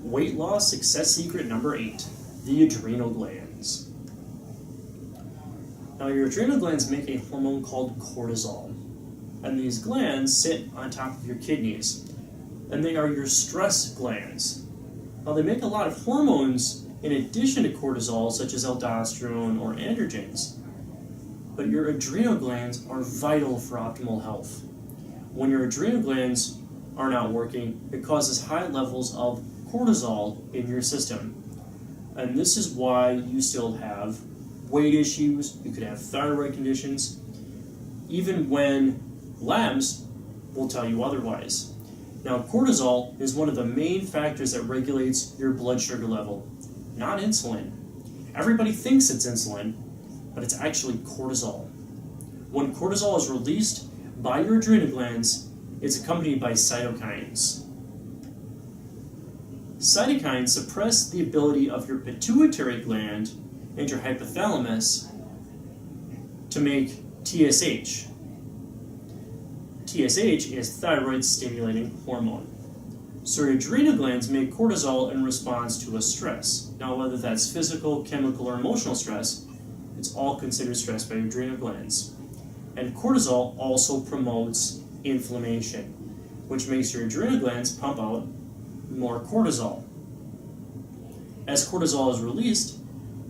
Weight loss success secret number 8, the adrenal glands. Now your adrenal glands make a hormone called cortisol, and these glands sit on top of your kidneys, and they are your stress glands. Now they make a lot of hormones in addition to cortisol, such as aldosterone or androgens, but your adrenal glands are vital for optimal health. When your adrenal glands are not working, it causes high levels of cortisol in your system. And this is why you still have weight issues, you could have thyroid conditions, even when labs will tell you otherwise. Now, cortisol is one of the main factors that regulates your blood sugar level, not insulin. Everybody thinks it's insulin, but it's actually cortisol. When cortisol is released by your adrenal glands, it's accompanied by cytokines. Cytokines suppress the ability of your pituitary gland and your hypothalamus to make TSH. TSH is thyroid-stimulating hormone. So your adrenal glands make cortisol in response to a stress. Now, whether that's physical, chemical, or emotional stress, it's all considered stress by your adrenal glands. And cortisol also promotes inflammation, which makes your adrenal glands pump out more cortisol. As cortisol is released,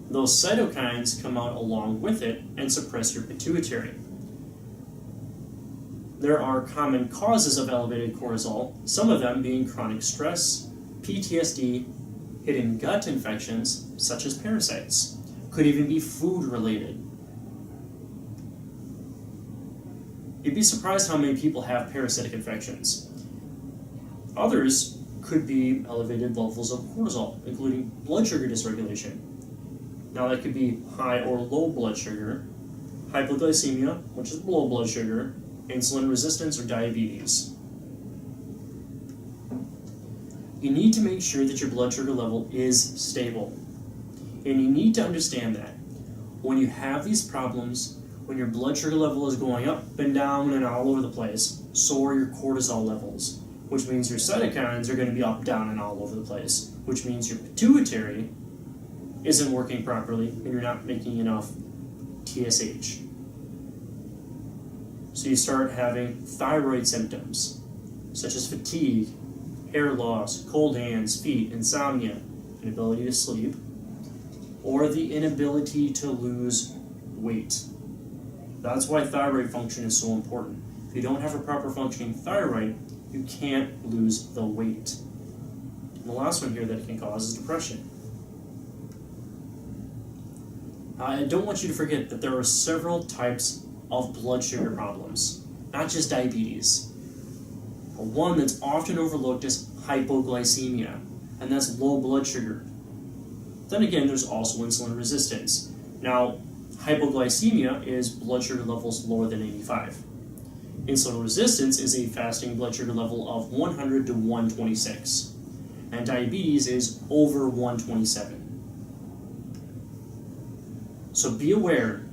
those cytokines come out along with it and suppress your pituitary. There are common causes of elevated cortisol, some of them being chronic stress, PTSD, hidden gut infections, such as parasites. Could even be food related. You'd be surprised how many people have parasitic infections. Others could be elevated levels of cortisol, including blood sugar dysregulation. Now that could be high or low blood sugar, hypoglycemia, which is low blood sugar, insulin resistance, or diabetes. You need to make sure that your blood sugar level is stable. And you need to understand that when you have these problems, when your blood sugar level is going up and down and all over the place, so are your cortisol levels, which means your cytokines are going to be up, down, and all over the place, which means your pituitary isn't working properly and you're not making enough TSH. So you start having thyroid symptoms, such as fatigue, hair loss, cold hands, feet, insomnia, inability to sleep, or the inability to lose weight. That's why thyroid function is so important. If you don't have a proper functioning thyroid, you can't lose the weight. And the last one here that it can cause is depression. I don't want you to forget that there are several types of blood sugar problems, not just diabetes. One that's often overlooked is hypoglycemia, and that's low blood sugar. Then again, there's also insulin resistance. Now, hypoglycemia is blood sugar levels lower than 85. Insulin resistance is a fasting blood sugar level of 100 to 126, and diabetes is over 127. So be aware,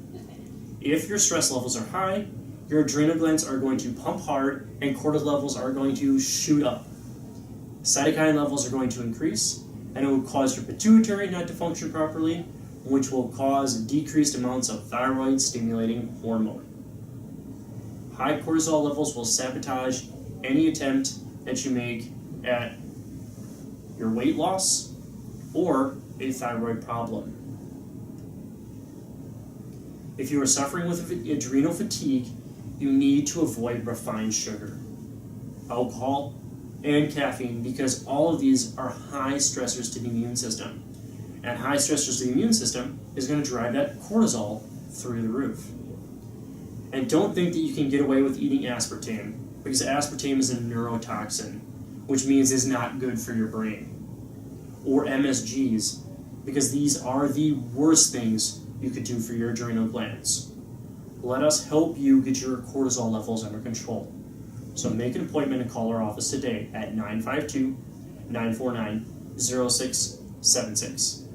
if your stress levels are high, your adrenal glands are going to pump hard and cortisol levels are going to shoot up. Cytokine levels are going to increase, and it will cause your pituitary not to function properly, which will cause decreased amounts of thyroid-stimulating hormone. High cortisol levels will sabotage any attempt that you make at your weight loss or a thyroid problem. If you are suffering with adrenal fatigue, you need to avoid refined sugar, alcohol, and caffeine, because all of these are high stressors to the immune system. And high stressors to the immune system is going to drive that cortisol through the roof. And don't think that you can get away with eating aspartame, because aspartame is a neurotoxin, which means it's not good for your brain. Or MSGs, because these are the worst things you could do for your adrenal glands. Let us help you get your cortisol levels under control. So make an appointment and call our office today at 952-949-0676.